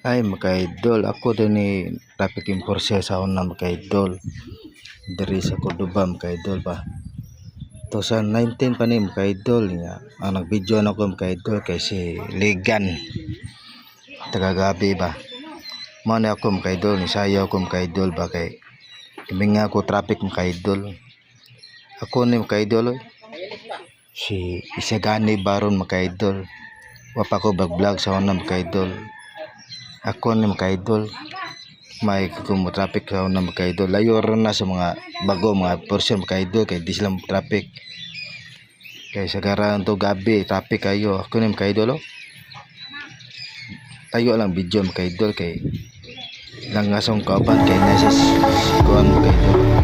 Ay mga idol, ako din ni traffic enforcer sa una mga idol. Diri sa Cordoba mga idol ba. 2019 pa ni mga idol niya. Ang nag-video na ko mga idol kay si Ligan. Taga-gabi ba. Mao ni ako mga idol, ni sayaw ko mga idol ba kay himinga ko traffic mga idol. Ako ni mga idol si Isagani Baron mga idol. Wapa ko vlog sa una mga idol. Ako ni mga idol may traffic sa una mga idol. Layo ron na sa mga bago mga portion mga idol kay di sila traffic. Kay sa garan to gabi traffic kayo. Ako ni mga idol tayo lang video mga idol kay langasong kauban kay nasa kuan mga idol.